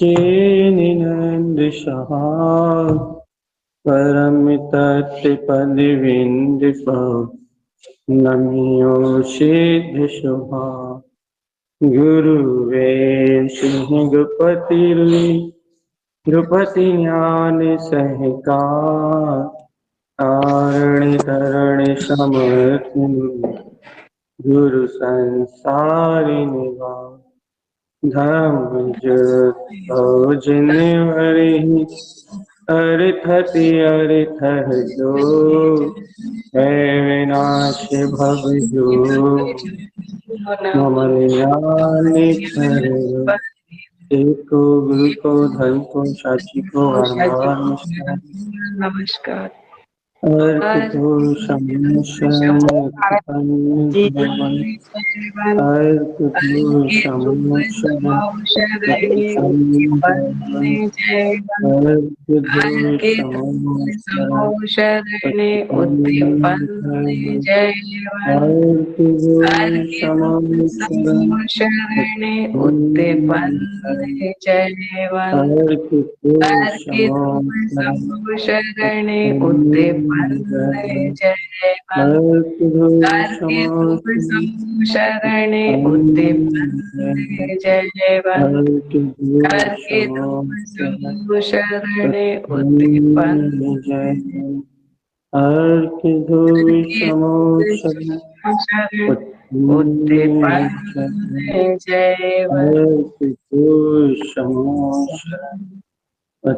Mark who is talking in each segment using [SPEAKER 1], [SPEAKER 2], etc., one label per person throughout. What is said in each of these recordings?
[SPEAKER 1] शेनिनंद सहाय परम तत्व पद विंद नमियो सिद्ध शुभा गुरुवे सिंह द्रुपति ज्ञान सहकार तारण तरण समर्थ गुरु संसार निवास धर्म जिन हरि अर्थति अर्थ जो है विनाश भव जो मम निराल एको गुरु को धर्म को साची को बार
[SPEAKER 2] नमस्कार।
[SPEAKER 1] अर्क दो समोशन अर्क दो समोशन
[SPEAKER 2] शरणे उत्पन्ने जय शरणे उत्पन्ने जय शरणे उत्पन्ने जय शरणे उत्पन्ने जय शरणे उत्पन्ने
[SPEAKER 1] अर्क दो समोशन
[SPEAKER 2] उत्पन्ने जय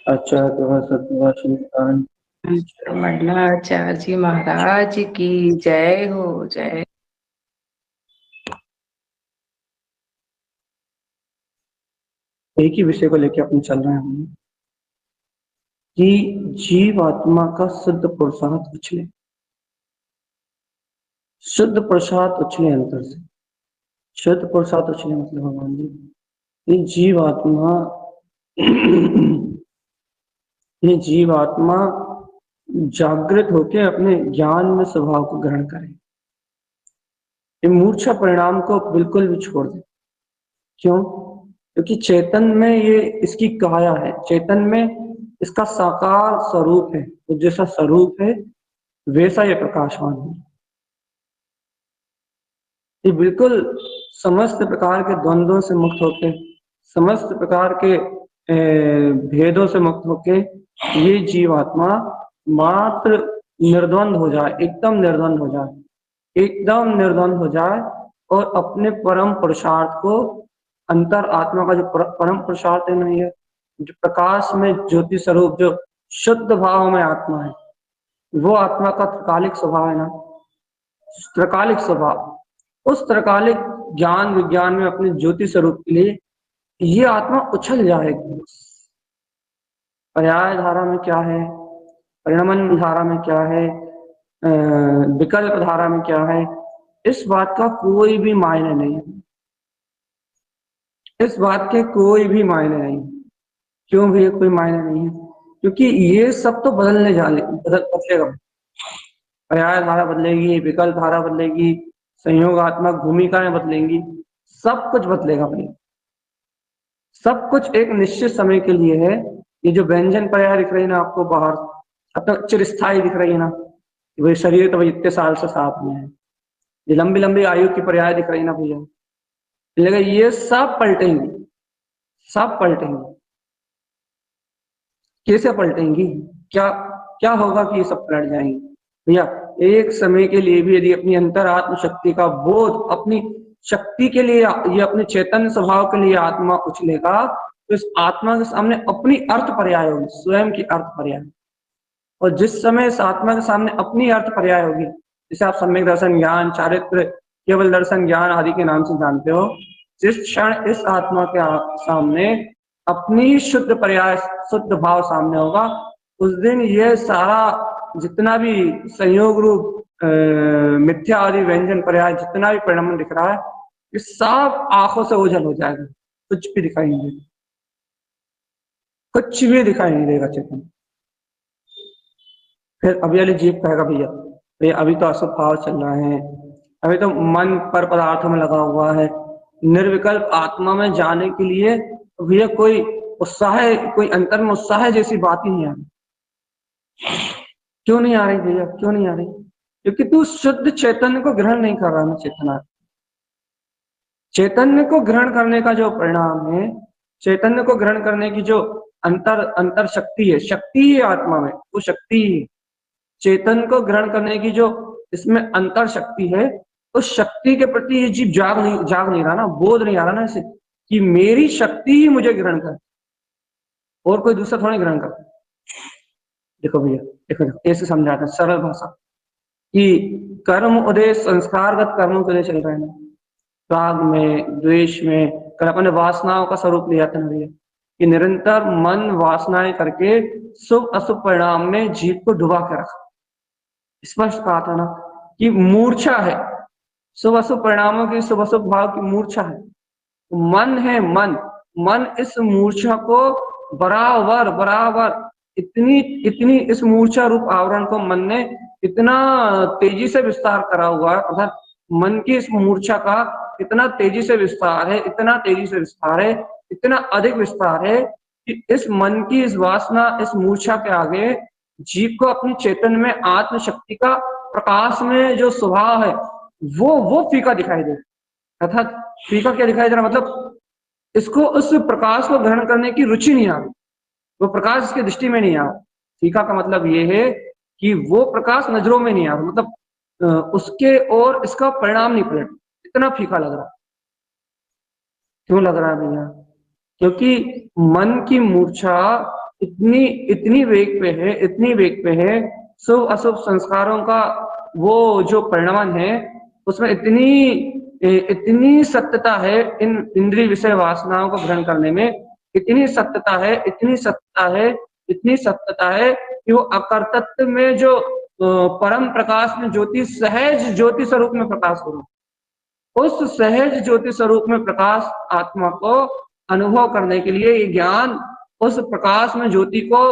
[SPEAKER 1] अच्छा
[SPEAKER 2] मंडलाचार्य जी महाराज की जय हो। जय
[SPEAKER 1] एक ही विषय को लेकर अपन चल रहे हैं कि जीव आत्मा का शुद्ध पुरुषार्थ उछले, शुद्ध पुरुषार्थ उछले अंतर से। शुद्ध पुरुषार्थ उछले मतलब भगवान जी ये जीव आत्मा जागृत होकर अपने ज्ञान में स्वभाव को ग्रहण करे, ये मूर्छा परिणाम को बिल्कुल भी छोड़ दे। क्यों? क्योंकि चेतन में ये इसकी काया है, चेतन में इसका साकार स्वरूप है, तो जैसा स्वरूप है वैसा ये प्रकाशवान है। ये बिल्कुल समस्त प्रकार के द्वंद्वों से मुक्त होके, समस्त प्रकार के भेदों से मुक्त होके ये जीवात्मा मात्र निर्द्वंद हो जाए, एकदम निर्द्वंद हो जाए, एकदम निर्द्वंद हो जाए और अपने परम पुरुषार्थ को, अंतर आत्मा का जो परम पुरुषार्थ है नहीं है, जो प्रकाश में ज्योति स्वरूप, जो शुद्ध भाव में आत्मा है, वो आत्मा का त्रिकालिक स्वभाव है ना, त्रिकालिक स्वभाव, उस त्रिकालिक ज्ञान विज्ञान में अपने ज्योति स्वरूप के लिए ये आत्मा उछल जाएगी। पर्याय धारा में क्या है, परिणमन धारा में क्या है, विकल्प धारा में क्या है, इस बात का कोई भी मायने नहीं है, इस बात के कोई भी मायने नहीं। क्यों भी कोई मायने नहीं है? क्योंकि ये सब तो बदलेगा। पर्याय धारा बदलेगी, विकल्प धारा बदलेगी, संयोगात्मक भूमिकाएं बदलेंगी, सब कुछ बदलेगा भाई। सब कुछ एक निश्चित समय के लिए है। ये जो व्यंजन पर्याय दिख रही है ना आपको बाहर, अब तक चिरस्थायी दिख रही है ना, वही शरीर तो इतने साल से साथ में है। ये लंबी लंबी आयु की पर्याय दिख रही है ना भैया, लेकिन ये सब पलटेंगी, सब पलटेंगी। कैसे पलटेंगी? क्या क्या होगा कि ये सब पलट जाएंगी भैया? एक समय के लिए भी यदि अपनी अंतरात्म शक्ति का बोध, अपनी शक्ति के लिए, ये अपने चैतन्य स्वभाव के लिए आत्मा उछलेगा, तो इस आत्मा के सामने अपनी अर्थ पर्याय होगी, स्वयं की अर्थ पर्याय। और जिस समय इस आत्मा के सामने अपनी अर्थ पर्याय होगी, जिसे आप सम्यक दर्शन ज्ञान, चारित्र, केवल दर्शन ज्ञान आदि के नाम से जानते हो, जिस क्षण इस आत्मा के सामने अपनी शुद्ध पर्याय, शुद्ध भाव सामने होगा, उस दिन ये सारा जितना भी संयोग रूप मिथ्या आदि व्यंजन पर्याय, जितना भी परिणाम दिख रहा है, ये सब आंखों से ओझल हो जाएगा, कुछ भी दिखाई नहीं देगा, कुछ भी दिखाई नहीं देगा चेतन। फिर अभी वाली जीव कहेगा भैया अभी तो अशुभ भाव चल रहा है, अभी तो मन पर पदार्थों में लगा हुआ है। निर्विकल्प आत्मा में जाने के लिए भैया कोई उत्साह, कोई अंतर में उत्साह जैसी बात ही नहीं आ रही। क्यों नहीं आ रही भैया, क्यों नहीं आ रही? क्योंकि तू शुद्ध चैतन्य को ग्रहण नहीं कर रहा। मैं चेतना, चैतन्य को ग्रहण करने का जो परिणाम है, चैतन्य को ग्रहण करने की जो अंतर शक्ति है, शक्ति ही आत्मा में, वो शक्ति ही चेतन को ग्रहण करने की जो इसमें अंतर शक्ति है, उस शक्ति के प्रति ये जीव जाग नहीं रहा ना, बोध नहीं आ रहा ना इसे कि मेरी शक्ति ही मुझे ग्रहण कर, और कोई दूसरा थोड़ा ग्रहण कर। देखो भैया, देखो ऐसे समझाते हैं सरल भाषा कि कर्म उदय संस्कारगत कर्मों के लिए चल रहे हैं, राग में, द्वेष में, कर अपने वासनाओं का स्वरूप ले जाते हैं भैया कि निरंतर मन वासनाएं करके शुभ अशुभ परिणाम में जीव को डुबा के रखा। स्पष्ट कहा था ना कि मूर्छा है, शुभ अशुभ परिणामों की, शुभ अशुभ भाव की मूर्छा है। मन है, मन इस मूर्छा को बराबर बराबर इतनी इस मूर्छा रूप आवरण को मन ने इतना तेजी से विस्तार करा हुआ है, अर्थात मन की इस मूर्छा का इतना तेजी से विस्तार है, इतना तेजी से विस्तार है, इतना अधिक विस्तार है कि इस मन की इस वासना, इस मूर्छा के आगे जीव को अपनी चेतन में आत्म शक्ति का प्रकाश में जो स्वभाव है वो फीका दिखाई दे रहा। अर्थात फीका क्या दिखाई दे रहा, मतलब इसको उस प्रकाश को ग्रहण करने की रुचि नहीं आ रही, वो प्रकाश इसकी दृष्टि में नहीं आ रहा। फीका का मतलब ये है कि वो प्रकाश नजरों में नहीं आ रहा, मतलब उसके और इसका परिणाम नहीं पड़ रहा, इतना फीका लग रहा। क्यों लग रहा है भैया? क्योंकि मन की मूर्छा इतनी वेग पे है, इतनी वेग पे है, शुभ अशुभ संस्कारों का वो जो परिणाम है उसमें इतनी सत्यता है, इन इंद्रिय विषय वासनाओं को ग्रहण करने में इतनी सत्यता है, इतनी सत्यता है, इतनी सत्यता है कि वो अकर्तृत्व में जो परम प्रकाश में ज्योति, सहज ज्योति स्वरूप में प्रकाश हो, उस सहज ज्योति स्वरूप में प्रकाश आत्मा को अनुभव करने के लिए ये ज्ञान उस प्रकाश में ज्योति को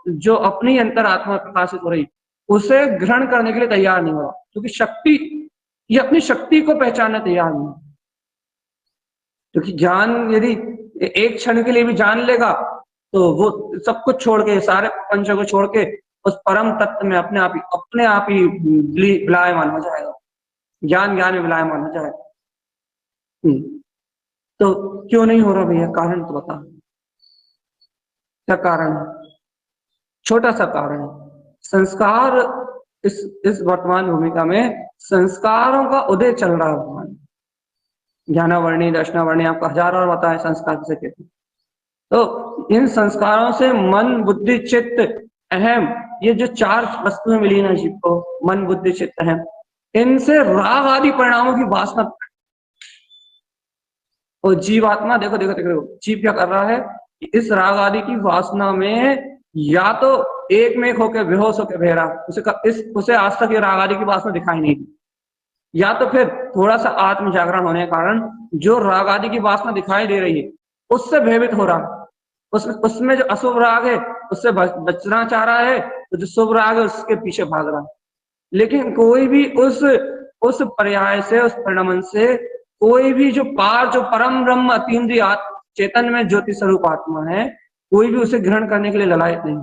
[SPEAKER 1] जो अपनी अंतर आत्मा प्रकाशित हो रही उसे ग्रहण करने के लिए तैयार नहीं हो रहा, क्योंकि शक्ति, ये अपनी शक्ति को पहचानने तैयार नहीं। क्योंकि ज्ञान यदि एक क्षण के लिए भी जान लेगा तो वो सब कुछ छोड़ के, सारे पंचों को छोड़ के उस परम तत्व में अपने आप ही विलायमान हो जाएगा, ज्ञान में विलायमान हो जाएगा। तो क्यों नहीं हो रहा भैया? कारण तो बता, क्या कारण है? छोटा सा कारण है, संस्कार। इस वर्तमान भूमिका में संस्कारों का उदय चल रहा है। भगवान ज्ञानावर्णी, दर्शनावर्णी, आपको हजार और बताए संस्कार किसे कहते हैं। तो इन संस्कारों से मन, बुद्धि, चित्त, अहम, ये जो चार वस्तुएं मिली ना जीव को, मन, बुद्धि, चित्त, अहम, इनसे राग आदि परिणामों की वासना, और जीवात्मा देखो देखो देखो जीव क्या कर रहा है कि इस राग आदि की वासना में या तो एक में होकर बेहोश होकर बह रहा, उसे आज तक ये राग आदि की वासना दिखाई नहीं दी, या तो फिर थोड़ा सा आत्म जागरण होने के कारण जो राग आदि की वासना दिखाई दे रही है उससे भयभीत हो रहा, उसमें जो अशुभ राग है उससे बचना चाह रहा है, तो जो शुभ राग है उसके पीछे भाग रहा है। लेकिन कोई भी उस पर्याय से, उस परिणमन से कोई भी जो परम ब्रह्म अतीन्द्रिय चेतन में ज्योति स्वरूप आत्मा है, कोई भी उसे ग्रहण करने के लिए ललायत नहीं।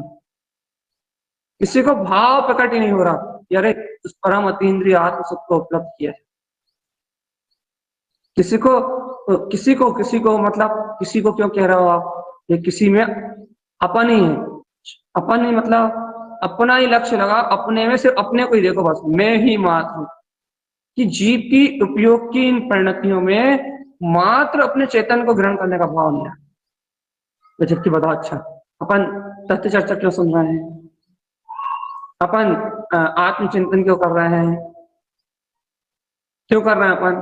[SPEAKER 1] किसी को भाव प्रकट ही नहीं हो रहा कि अरे उस परम अतीन्द्रिय आत्म सबको उपलब्ध किया। किसी को मतलब किसी को क्यों कह रहा हो आप? ये किसी में अपन ही है, अपन ही मतलब अपना ही लक्ष्य लगा, अपने में सिर्फ अपने को ही देखो, बस मैं ही मात्र हूं। कि जीव की उपयोग की इन परिणतियों में मात्र अपने चेतन को ग्रहण करने का भाव नहीं है। तो जबकि बताओ, अच्छा अपन तथ्य चर्चा क्यों सुन रहे हैं, अपन आत्मचिंतन क्यों कर रहे हैं, क्यों कर रहे हैं अपन?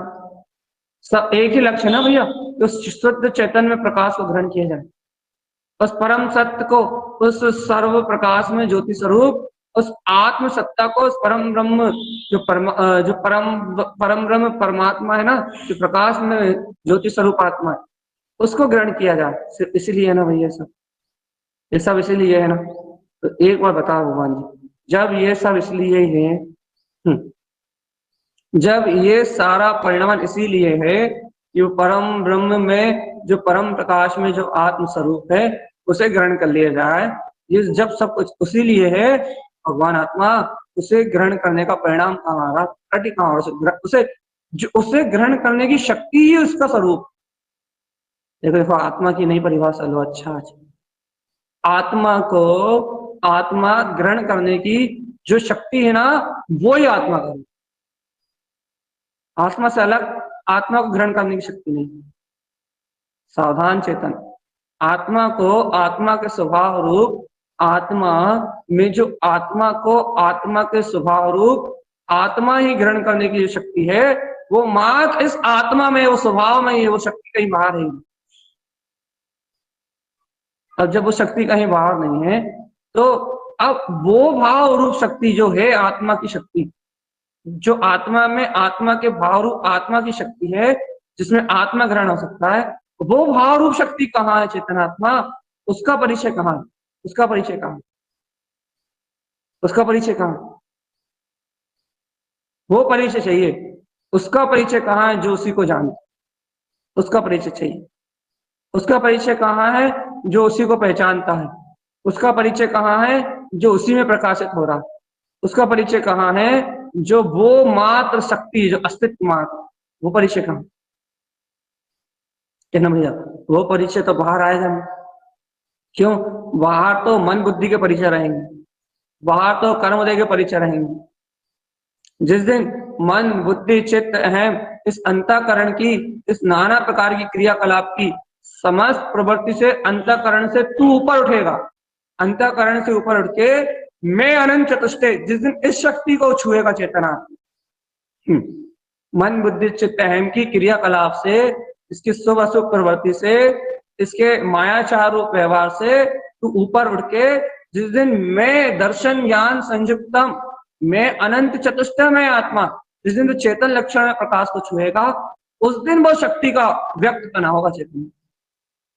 [SPEAKER 1] सब एक ही लक्ष्य ना भैया, तो शुद्ध चेतन में प्रकाश को ग्रहण किया जाए, उस परम सत्य को, उस सर्व प्रकाश में ज्योति स्वरूप उस आत्म सत्ता को, उस परम ब्रह्म जो परम ब्रह्म परमात्मा है ना, जो प्रकाश में ज्योति स्वरूप आत्मा है, उसको ग्रहण किया जाए। इसीलिए है ना भैया ये सब इसीलिए है ना। तो एक बार बताओ भगवान जी, जब ये सब इसलिए है, जब ये सारा परिणाम इसीलिए है कि वो परम ब्रह्म में जो परम प्रकाश में जो आत्म स्वरूप है उसे ग्रहण कर लिया जाए। ये जब सब कुछ उसी लिए है, भगवान आत्मा उसे ग्रहण करने का परिणाम हमारा प्रति कहाँ उसे जो उसे ग्रहण करने की शक्ति ही उसका स्वरूप। देखो आत्मा की नई परिभाषा लो। अच्छा, आत्मा को आत्मा ग्रहण करने की जो शक्ति है ना, वो ही आत्मा का है। आत्मा से अलग आत्मा को ग्रहण करने की शक्ति नहीं। सावधान चेतन, आत्मा को आत्मा के स्वभाव रूप, आत्मा में जो आत्मा को आत्मा के स्वभाव रूप आत्मा ही ग्रहण करने की जो शक्ति है वो मात्र इस आत्मा में, वो स्वभाव में ही है, वो शक्ति कहीं बाहर है। अब जब वो शक्ति कहीं बाहर नहीं है तो अब वो भाव रूप शक्ति जो है आत्मा की शक्ति, जो आत्मा में आत्मा के भाव रूप आत्मा की शक्ति है जिसमें आत्मा ग्रहण हो सकता है, वो भाव रूप शक्ति कहाँ है चेतनात्मा? उसका परिचय कहाँ है? उसका परिचय कहाँ है? उसका परिचय कहाँ है? वो परिचय चाहिए। उसका परिचय कहाँ है? जो उसी को जानता, उसका परिचय चाहिए। उसका परिचय कहाँ है? जो उसी को पहचानता है। उसका परिचय कहाँ है? जो उसी में प्रकाशित हो रहा है। उसका परिचय कहाँ है? जो वो मात्र शक्ति, जो अस्तित्व मात्र, वो परिचय कहाँ? कहना भैया वो परिचय तो बाहर आएगा नहीं। क्यों? बाहर तो मन बुद्धि के परिचय रहेंगे, बाहर तो कर्मोदय के परिचय रहेंगे। जिस दिन मन बुद्धि चित्त अहम इस अंतःकरण की, इस नाना प्रकार की क्रियाकलाप की समस्त प्रवृत्ति से अंतःकरण से तू ऊपर उठेगा, अंतःकरण से ऊपर उठ के मैं अनंत चतुष्टय, जिस दिन इस शक्ति को छुएगा चेतना, मन बुद्धि चित्त अहम की क्रियाकलाप से, इसकी शुभ अशुभ प्रवृत्ति से, इसके मायाचार रूप व्यवहार से तू ऊपर उठ के जिस दिन मैं दर्शन ज्ञान संयुक्तम, मैं अनंत चतुष्टय में आत्मा, जिस दिन तो चेतन लक्षण में प्रकाश को छुएगा, उस दिन वो शक्ति का व्यक्त बना होगा चेतन।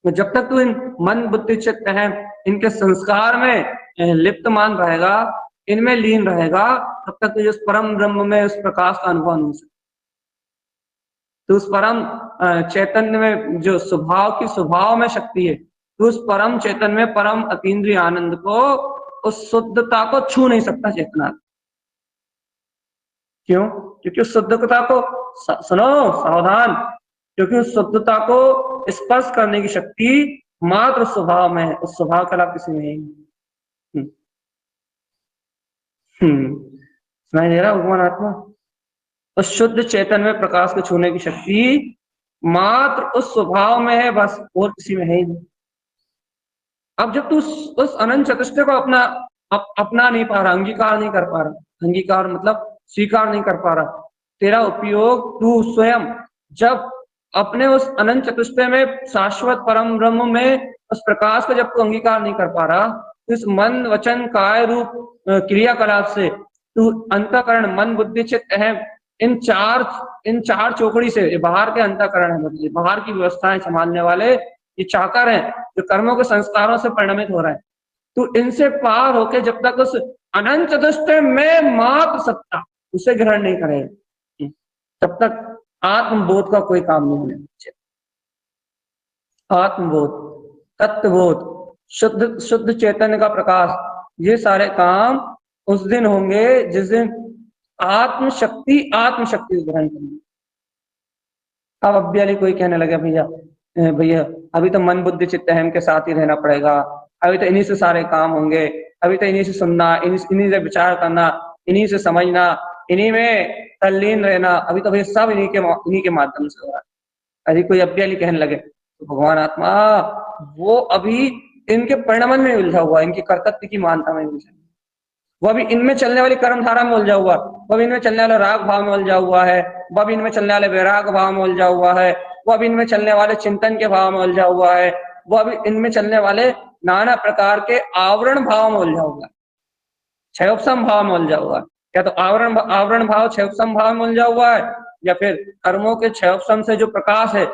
[SPEAKER 1] तो जब तक तू इन मन बुद्धि चित्त है इनके संस्कार में लिप्तमान रहेगा, इनमें लीन रहेगा, तब तक तुझे उस परम ब्रह्म में उस प्रकाश का अनुभव नहीं हो सकता। तो उस परम चैतन्य में जो स्वभाव की स्वभाव में शक्ति है, तो उस परम चैतन्य में परम अतीन्द्रिय आनंद को, उस शुद्धता को छू नहीं सकता चेतना। क्यों? क्योंकि उस शुद्धता को सुनो सावधान, क्योंकि उस शुद्धता को स्पर्श करने की शक्ति मात्र स्वभाव में है, उस स्वभाव का लाभ किसी में नहीं। सुनाई दे रहा भगवान आत्मा? उस शुद्ध चेतन में प्रकाश को छूने की शक्ति मात्र उस स्वभाव में है, बस और किसी में है ही नहीं। अब जब तू उस अनंत चतुष्टय को अपना नहीं पा रहा, अंगीकार नहीं कर पा रहा, अंगीकार मतलब स्वीकार नहीं कर पा रहा, तेरा उपयोग तू स्वयं जब अपने उस अनंत चतुष्टय में शाश्वत परम ब्रह्म में उस प्रकाश को जब तू अंगीकार नहीं कर पा रहा, तो इस मन वचन काय रूप क्रियाकलाप से तू अंतःकरण मन बुद्धि चित्त अहम इन चार चौकड़ी से, बाहर के अंतःकरण है, मतलब बाहर की व्यवस्थाएं संभालने वाले ये चाकर हैं जो कर्मों के संस्कारों से परिणमित हो रहे हैं, तो इनसे पार होके जब तक उस अनंत चतुष्टय में मात्र सत्ता उसे ग्रहण नहीं करेगा, तब तक आत्मबोध का कोई काम नहीं होने चाहिए। आत्मबोध, तत्वबोध, शुद्ध चैतन्य का प्रकाश, ये सारे काम उस दिन होंगे जिस दिन आत्मशक्ति ग्रहण करेंगे। अब अभी कोई कहने लगे भैया अभी तो मन बुद्धि चित्त अहम के साथ ही रहना पड़ेगा, अभी तो इन्हीं से सारे काम होंगे, अभी तो इन्हीं से सुनना, इन्हीं से विचार करना, इन्हीं से समझना, इन्हीं में तल्लीन रहना, अभी तो भैया सब इन्हीं के माध्यम से हो रहा है। अभी कोई अभी कहने लगे तो भगवान आत्मा वो अभी इनके परिणमन में उलझा हुआ, इनकी कर्तव्य की मानता में उलझा, वो अभी इनमें चलने वाली कर्मधारा में उलझा हुआ, वो अभी इनमें चलने वाले राग भाव में उलझा हुआ है, वो अभी इनमें चलने वाले वैराग भाव में उलझा हुआ है, वो अभी इनमें चलने वाले चिंतन के भाव में उलझा हुआ है, वो अभी इनमें चलने वाले नाना प्रकार के आवरण भाव में उलझा हुआ है, क्षयोपम भाव में उलझा हुआ है। या तो आवरण भाव क्षयोपम भाव में उलझा हुआ है, या फिर कर्मों के क्षयोपम से जो प्रकाश है,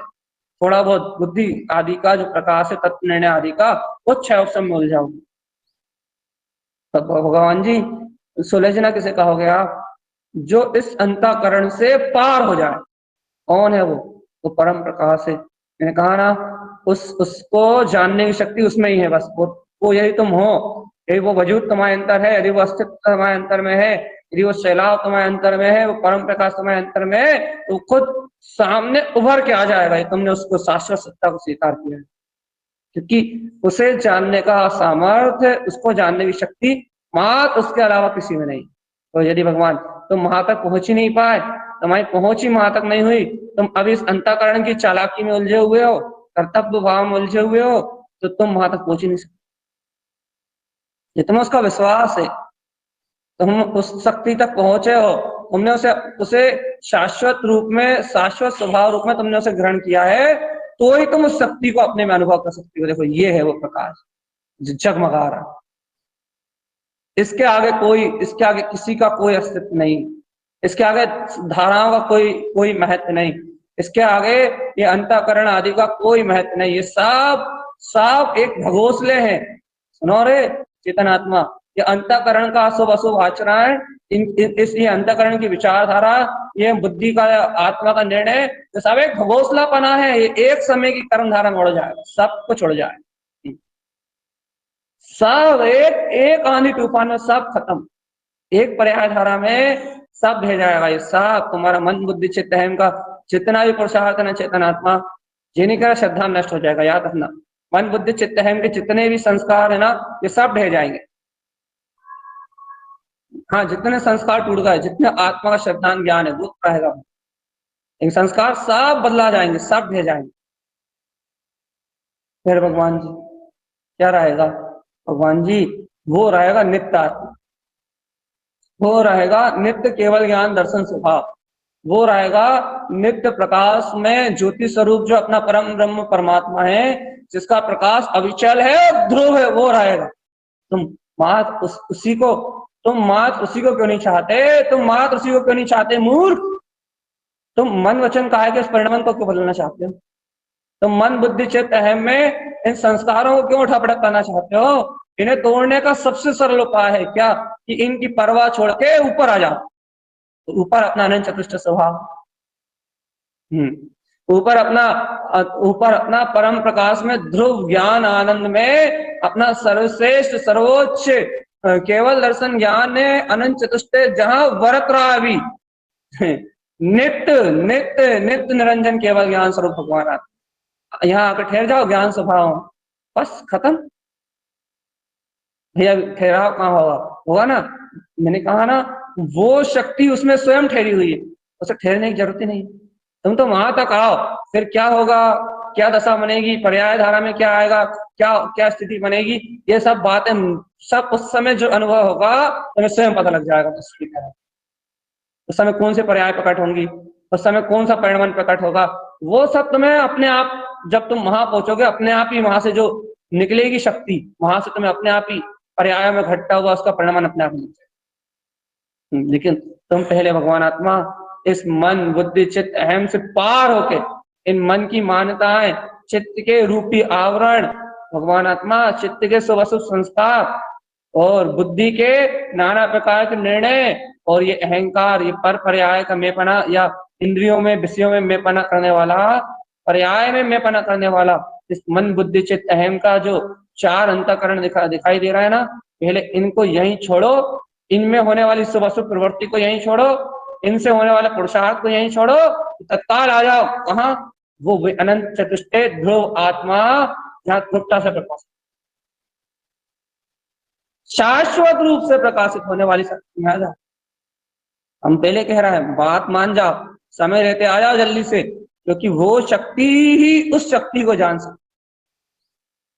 [SPEAKER 1] थोड़ा बहुत बुद्धि आदि का जो प्रकाश है, तत्व निर्णय आदि का, वो क्षयोपम में उलझा हुआ। तब भगवान जी सुलझना किसे कहोगे आप? जो इस अंतःकरण से पार हो जाए। कौन है वो परम प्रकाश है। मैंने कहा ना, उसको जानने की शक्ति उसमें ही है, बस वो यही तुम हो। यदि वो वजूद तुम्हारे अंदर है, यदि वो अस्तित्व तुम्हारे अंतर में है, यदि वो सैलाब तुम्हारे अंतर में है, वो परम प्रकाश तुम्हारे अंतर में है, तो खुद सामने उभर के आ जाएगा। ये तुमने उसको शाश्वत सत्ता को स्वीकार किया है, क्योंकि उसे जानने का सामर्थ्य, उसको जानने की शक्ति मात्र उसके अलावा किसी में नहीं। तो यदि भगवान तुम वहां तक पहुंच ही नहीं पाए, तुम्हारी पहुंच ही वहां तक नहीं हुई, तुम अभी इस अंतःकरण की चालाकी में उलझे हुए हो, कर्तव्य भाव में उलझे हुए हो, तो तुम वहां तक पहुंच ही नहीं सकते। ये तुम्हें उसका विश्वास है, तुम उस शक्ति तक पहुंचे हो, तुमने उसे उसे शाश्वत रूप में, शाश्वत स्वभाव रूप में तुमने उसे ग्रहण किया है, तो ही तुम उस शक्ति को अपने में अनुभव कर सकते हो। देखो, ये है वो प्रकाश जो जगमगा रहा। इसके आगे किसी का कोई अस्तित्व नहीं, इसके आगे धाराओं का कोई कोई महत्व नहीं, इसके आगे ये अंतःकरण आदि का कोई महत्व नहीं। ये सब सब एक घोंसले हैं। सुनो रे चेतनात्मा, ये अंतःकरण का अशुभ अशुभ आचरण, ये अंतःकरण की विचारधारा, ये बुद्धि का, आत्मा का निर्णय, ये सब एक घोंसलापना है। ये एक समय की कर्म धारा में उड़ जाएगा, सब कुछ उड़ जाएगा, सब एक एक आंधी तूफान में सब खत्म, एक पर्याय धारा में सब बह जाएगा। ये सब तुम्हारा मन बुद्धि चित्त अहम का जितना भी पुरुषार्थ है चेतनात्मा, जिन्हीं का श्रद्धा नष्ट हो जाएगा। याद रखना, मन बुद्धि चित्त अहम के जितने भी संस्कार है ना, ये सब ढह जाएंगे। हाँ, जितने संस्कार टूट गए, जितने आत्मा का श्रद्धान ज्ञान है वो रहेगा, लेकिन संस्कार सब बदला जाएंगे, सब ढह जाएंगे। फिर भगवान जी क्या रहेगा? भगवान जी वो रहेगा नित्य आत्मा, वो रहेगा नित्य केवल ज्ञान दर्शन स्वभाव, वो रहेगा नित्य प्रकाश में ज्योति स्वरूप, जो अपना परम ब्रह्म परमात्मा है, जिसका प्रकाश अविचल है, ध्रुव है, वो रहेगा। तुम मात्र उसी को क्यों नहीं चाहते? तुम मात्र उसी को क्यों नहीं चाहते मूर्ख? तुम मन वचन काया के इस परिणाम को क्यों बदलना चाहते हो? तुम मन बुद्धि चित्त अहम में इन संस्कारों को क्यों उठापटक करना चाहते हो? इन्हें तोड़ने का सबसे सरल उपाय है क्या? कि इनकी परवाह छोड़ के ऊपर आ जाओ। तो ऊपर अपना अनंत चतुष्ट स्वभाव, ऊपर अपना परम प्रकाश में ध्रुव ज्ञान आनंद में अपना सर्वश्रेष्ठ सर्वोच्च केवल दर्शन ज्ञान है, अनंत चतुष्ट, जहां वरत रहा अभी नित्य नित्य नित्य निरंजन केवल ज्ञान स्वरूप भगवान आता। यहाँ आकर ठहर जाओ ज्ञान स्वभाव, बस खत्म। भैया ठहराव कहाँ होगा ना? मैंने कहा ना, वो शक्ति उसमें स्वयं ठहरी हुई है, उसे ठहरने की जरूरत ही नहीं। तुम तो वहां तक आओ, फिर क्या होगा, क्या दशा बनेगी, पर्याय धारा में क्या आएगा, क्या क्या स्थिति बनेगी, ये सब बातें सब उस समय जो अनुभव होगा तुम्हें स्वयं पता लग जाएगा। उस समय कौन से पर्याय प्रकट होंगी, उस समय कौन सा परिणाम प्रकट होगा, वो सब तुम्हें अपने आप, जब तुम वहां पहुंचोगे, अपने आप ही वहां से जो निकलेगी शक्ति, वहां से तुम्हें अपने आप ही पर्याय में घटता हुआ उसका परिणाम अपने आप मिल जाएगा। लेकिन तुम पहले भगवान आत्मा इस मन बुद्धि चित्त अहम से पार होके, इन मन की मान्यताएं, चित्त के रूपी आवरण, भगवान आत्मा चित्त के शुभ अशुभ संस्कार और बुद्धि के नाना प्रकार के निर्णय और ये अहंकार, ये पर पर्याय का मेपना, या इंद्रियों में विषयों में मेपना करने वाला, पर्याय में मेपना करने वाला, इस मन बुद्धि चित्त अहम का जो चार अंतःकरण दिखाई दे रहा है ना, पहले इनको यहीं छोड़ो, इनमें होने वाली शुभ अशुभ प्रवृत्ति को यहीं छोड़ो, इनसे होने वाला पुरुषार्थ को यहीं छोड़ो, तत्काल आ जाओ कहाँ? वो अनंत चतुष्ट ध्रुव आत्मा, जहाँ ध्रुवता से प्रकाश, शाश्वत रूप से प्रकाशित होने वाली शक्ति में आ जाओ। हम पहले कह रहे हैं, बात मान जाओ, समय रहते आ जाओ जल्दी से, क्योंकि वो शक्ति ही उस शक्ति को जान सकती,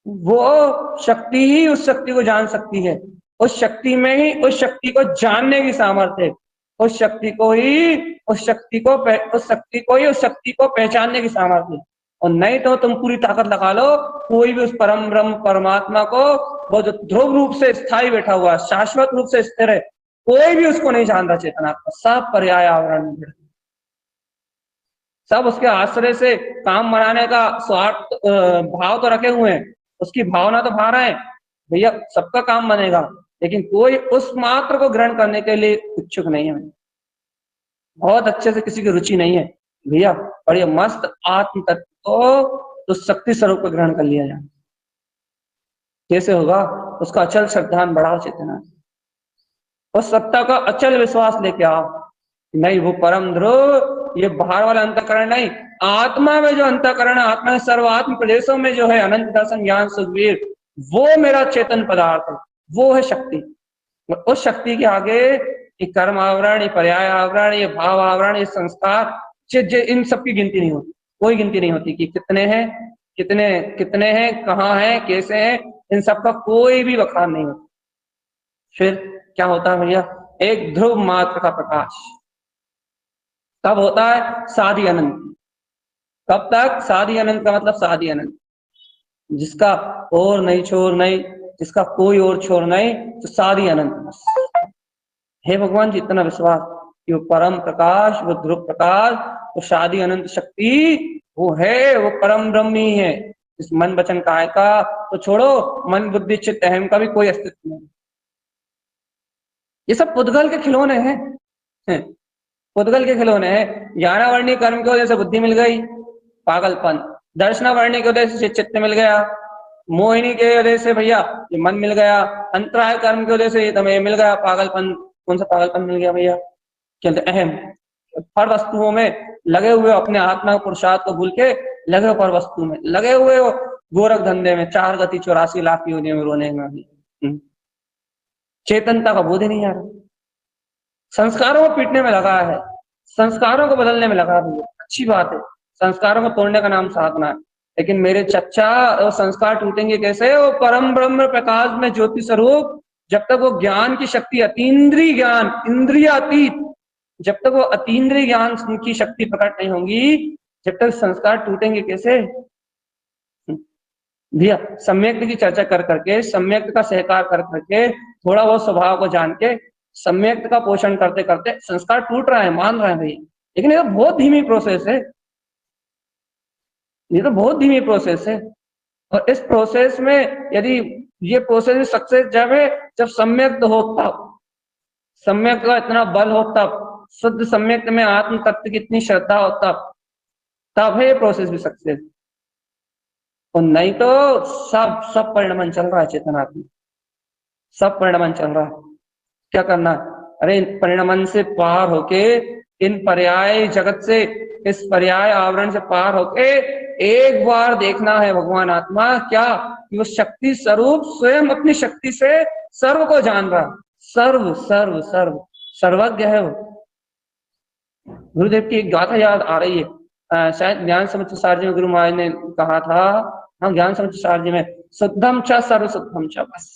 [SPEAKER 1] वो शक्ति ही उस शक्ति को जान सकती है। उस शक्ति में ही उस शक्ति को जानने की सामर्थ्य है, उस शक्ति को ही उस शक्ति को पहचानने की सामर्थ्य है। और नहीं तो तुम पूरी ताकत लगा लो, कोई भी उस परम ब्रह्म परमात्मा को, वो जो ध्रुव रूप से स्थायी बैठा हुआ, शाश्वत रूप से स्थिर है, कोई भी उसको नहीं जानता चेतनात्मा। सब पर्याय आवरण में, सब उसके आश्रय से काम बनाने का स्वार्थ भाव तो रखे हुए हैं, उसकी भावना तो भार है, भैया सबका काम बनेगा, लेकिन कोई उस मात्र को ग्रहण करने के लिए इच्छुक नहीं है। बहुत अच्छे से किसी की रुचि नहीं है भैया, और ये मस्त आत्म तत्व को तो शक्ति स्वरूप को ग्रहण कर लिया जाए। कैसे होगा? उसका अचल श्रद्धान बढ़ाओ चेतना, उस सत्ता का अचल विश्वास लेके आओ। नहीं, वो परम ध्रुव ये बाहर वाला अंतःकरण नहीं, आत्मा में जो अंतःकरण है, आत्मा सर्वात्म प्रदेशों में जो है अनंत दर्शन ज्ञान सुखवीर, वो मेरा चेतन पदार्थ है, वो है शक्ति। उस शक्ति के आगे ये कर्म आवरण, ये पर्याय आवरण, ये भाव आवरण, ये संस्कार, इन सब की गिनती नहीं होती, कोई गिनती नहीं होती कि कितने हैं, कितने कितने हैं, कहाँ हैं, कैसे हैं, इन सब का कोई भी बखान नहीं होता। फिर क्या होता है भैया? एक ध्रुव मात्र का प्रकाश कब होता है? साधी अनंत। कब तक? साधी अनंत का मतलब साधी अनंत, जिसका और नहीं छोर नहीं, जिसका कोई और छोर नहीं, तो साधी अनंत बस। हे भगवान जी, इतना विश्वास कि वो परम प्रकाश, वो ध्रुव प्रकाश, वो शादी अनंत शक्ति वो है, वो परम ब्रह्म ही है। इस मन वचन काया का तो छोड़ो, मन बुद्धि चित्त अहम का भी कोई अस्तित्व नहीं। ये सब पुद्गल के खिलौने हैं, पुद्गल के खिलौने हैं। ज्ञानावर्णी कर्म की वजह से बुद्धि मिल गई, पागलपन। दर्शनावर्णी की वजह से चित्त मिल गया, मोहिनी के वजह से भैया ये मन मिल गया। अंतराय कर्म की वजह से ये तुम्हें मिल गया, पागलपन। कौन सा पागलपन मिल गया भैया? कहते अहम। हर वस्तुओं में लगे हुए, अपने आत्मा पुरुषार्थ को भूल के लगे हुए, पर वस्तु में लगे हुए हो, गोरख धंधे में, 4 गति 84 लाख की योनियों में रोने में। चेतनता का बोध ही नहीं आ रहा, संस्कारों को पीटने में लगा है, संस्कारों को बदलने में लगा है। अच्छी बात है, संस्कारों को तोड़ने का नाम साधना है, लेकिन मेरे चच्चा वो संस्कार टूटेंगे कैसे? वो परम ब्रह्म प्रकाश में ज्योति स्वरूप, जब तक वो ज्ञान की शक्ति, अतीन्द्रिय ज्ञान, इंद्रियातीत, जब तक वो अतीन्द्रिय ज्ञान की शक्ति प्रकट नहीं होंगी, जब तक संस्कार टूटेंगे कैसे भैया? सम्यक्त की चर्चा कर करके, सम्यक्त का सहकार कर करके, थोड़ा बहुत स्वभाव को जान के, सम्यक्त का पोषण करते करते संस्कार टूट रहा है, मान रहे हैं भैया, लेकिन ये तो बहुत धीमी प्रोसेस है, ये तो बहुत धीमी प्रोसेस है। और इस प्रोसेस में यदि ये प्रोसेस सक्सेस जब है जब सम्यक्त हो, तब सम्यक्त का इतना बल हो, तब शुद्ध सम्यक्त में आत्म तत्व की इतनी श्रद्धा हो, तब है ये प्रोसेस भी सक्सेस। और नहीं तो सब परिणमन चल रहा है चेतनात्मक, सब परिणमन चल रहा है। क्या करना? अरे इन परिणमन से पार होके, इन पर्याय जगत से, इस पर्याय आवरण से पार होके एक बार देखना है भगवान आत्मा क्या कि वो शक्ति स्वरूप स्वयं अपनी शक्ति से सर्व को जान रहा, सर्व सर्व सर्व सर्वज्ञ है वो। गुरुदेव की एक गाथा याद आ रही है, शायद ज्ञान समुच्चय सारजी में गुरु महाराज ने कहा था, हाँ ज्ञान समुच्चय सारजी में, शुद्धम च सर्व शुद्धम च, बस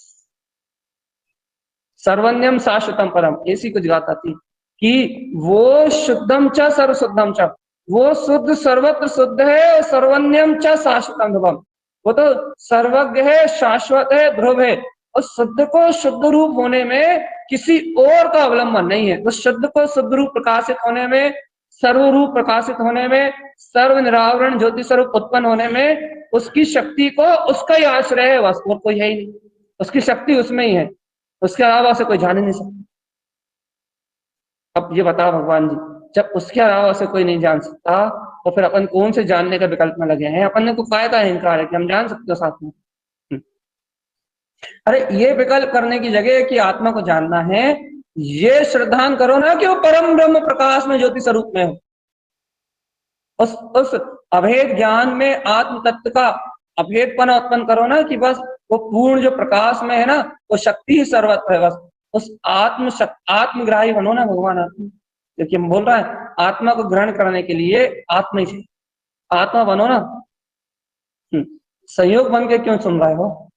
[SPEAKER 1] सर्वन्यम शाश्वतम परम, ऐसी कुछ गाथा थी कि वो शुद्धम च सर्व शुद्धम च, वो शुद्ध सर्वत्र शुद्ध है, सर्वन्यम च शाश्वतम ध्रुवम, वो तो सर्वज्ञ है, शाश्वत है, ध्रुव है। और शुद्ध को शुद्ध रूप होने में किसी और का अवलंबन नहीं है, उस शुद्ध को शुद्ध रूप प्रकाशित होने में, सर्वरूप प्रकाशित होने में, सर्व निरावरण ज्योति स्वरूप उत्पन्न होने में उसकी शक्ति को, उसका ही आश्रय है बस, और कोई है ही नहीं। उसकी शक्ति उसमें ही है, उसके अलावा से कोई जान ही नहीं सकता। अब ये बताओ भगवान जी, जब उसके अलावा से कोई नहीं जान सकता तो फिर अपन कौन से जानने का विकल्प में लगे हैं? अपन ने को काय का अहंकार है कि हम जान सकते हो साथ में? अरे ये विकल्प करने की जगह कि आत्मा को जानना है, ये श्रद्धान करो ना कि वो परम ब्रह्म प्रकाश में ज्योति स्वरूप में हो। उस अभेद ज्ञान में आत्म तत्व का अभेदपना उत्पन्न करो ना कि बस वो पूर्ण जो प्रकाश में है ना, वो शक्ति ही सर्वत्र है। बस उस आत्मग्राही बनो ना भगवान आत्मा, क्योंकि हम बोल रहे हैं आत्मा को ग्रहण करने के लिए आत्मा ही चाहिए, आत्मा बनो ना। संयोग बन के क्यों सुन रहे हो?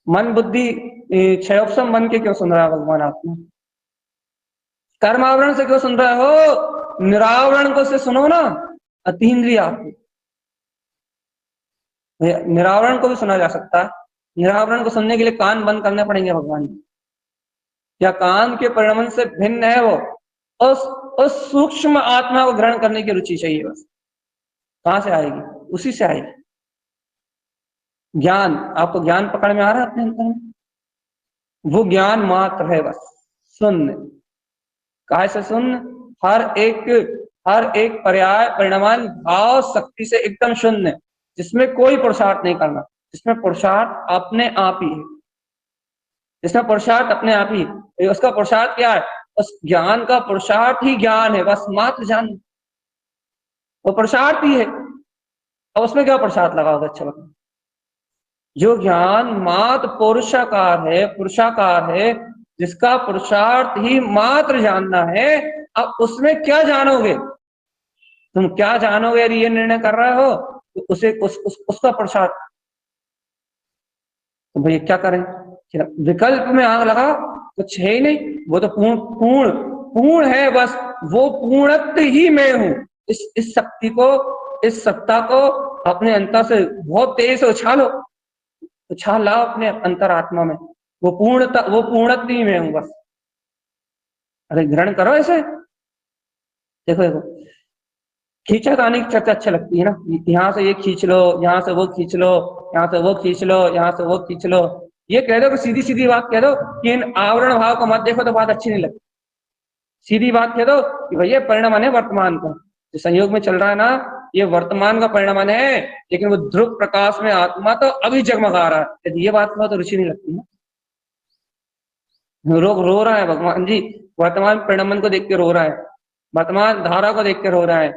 [SPEAKER 1] मन बुद्धि क्षयोपम बन के क्यों सुन रहा है भगवान आत्मा? कर्मावरण से क्यों सुन रहे हो? निरावरण को से सुनो ना, अतीन्द्रिय आत्मा। निरावरण को भी सुना जा सकता है, निरावरण को सुनने के लिए कान बंद करने पड़ेंगे भगवान जी, या कान के परिणमन से भिन्न है वो, उस सूक्ष्म आत्मा को ग्रहण करने की रुचि चाहिए। बस कहां से आएगी? उसी से आएगी। ज्ञान, आपको ज्ञान पकड़ में आ रहा है अपने अंतर में? वो ज्ञान मात्र है बस, सुन। काहे से सुन? हर एक पर्याय परिणामान भाव शक्ति से एकदम शून्य, जिसमें कोई पुरुषार्थ नहीं करना, जिसमें पुरुषार्थ अपने आप ही है, जिसमें पुरुषार्थ अपने आप ही, उसका पुरुषार्थ क्या है? उस ज्ञान का पुरुषार्थ ही ज्ञान है, बस मात्र जान, वो पुरुषार्थ ही है। अब उसमें क्या पुरुषार्थ लगा होगा? अच्छा बताओ। जो ज्ञान मात्र पुरुषाकार है, जिसका पुरुषार्थ ही मात्र जानना है, अब उसमें क्या जानोगे? तुम क्या जानोगे यदि ये निर्णय कर रहे हो तो उसका पुरुषार्थ। तो भैया क्या करें? विकल्प में आग लगा, कुछ है ही नहीं, वो तो पूर्ण पूर्ण पूर्ण है, बस वो पूर्णत्व ही मैं हूं। इस शक्ति को, इस सत्ता को अपने अंतर से बहुत तेज से उछाल लाओ अपने अंतरात्मा में, वो पूर्णत्व ही मैं हूं बस। अरे ग्रहण करो ऐसे। देखो देखो, खींचातानी की चर्चा अच्छी लगती है ना, यहाँ से ये खींच लो, यहाँ से वो खींच लो, यहाँ से वो खींच लो, यहाँ से वो खींच लो। ये कह दो कि सीधी सीधी बात कह दो कि इन आवरण भाव को मत देखो, तो बात अच्छी नहीं लगती। सीधी बात कह दो कि भैया परिणाम है वर्तमान का, जो संयोग में चल रहा है ना, ये वर्तमान का परिणाम है, लेकिन वो ध्रुव प्रकाश में आत्मा तो अभी जगमगा रहा है। यदि ये बात तो रुचि नहीं लगती ना। रो रहा है भगवान जी, वर्तमान परिणाम को देख के रो रहा है, वर्तमान धारा को देख के रो रहा है।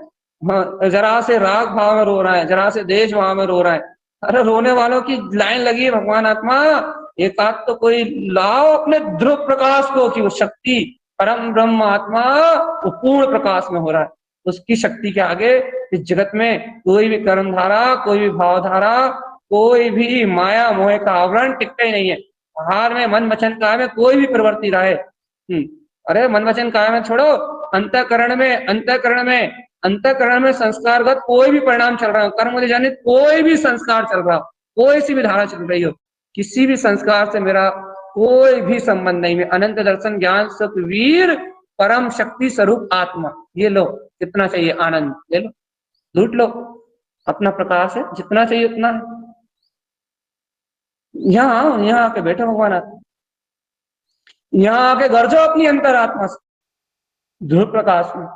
[SPEAKER 1] हाँ, जरा से राग भाव में रो रहा है, जरा से देश भाव में रो रहा है। अरे रोने वालों की लाइन लगी है भगवान आत्मा, एक आध तो कोई लाओ अपने ध्रुव प्रकाश को, कि वो शक्ति परम ब्रह्म आत्मा वो पूर्ण प्रकाश में हो रहा है। उसकी शक्ति के आगे इस जगत में कोई भी कर्म धारा, कोई भी भाव धारा, कोई भी माया मोह का आवरण टिकता ही नहीं है। हार में मन वचन काया में कोई भी प्रवृत्ति रहे। अरे मन वचन काया में छोड़ो, अंतःकरण में संस्कारगत कोई भी परिणाम चल रहा हो, कर्म मुझे जाने कोई भी संस्कार चल रहा हो, कोई सी भी धारा चल रही हो, किसी भी संस्कार से मेरा कोई भी संबंध नहीं। मैं अनंत दर्शन ज्ञान सुख वीर परम शक्ति स्वरूप आत्मा। ये लो, कितना चाहिए आनंद ले लो, लूट लो, अपना प्रकाश है, जितना चाहिए उतना है। यहाँ आके बैठो भगवान आत्मा, यहाँ आके गर्जो अपनी अंतरात्मा से ध्रुव प्रकाश में।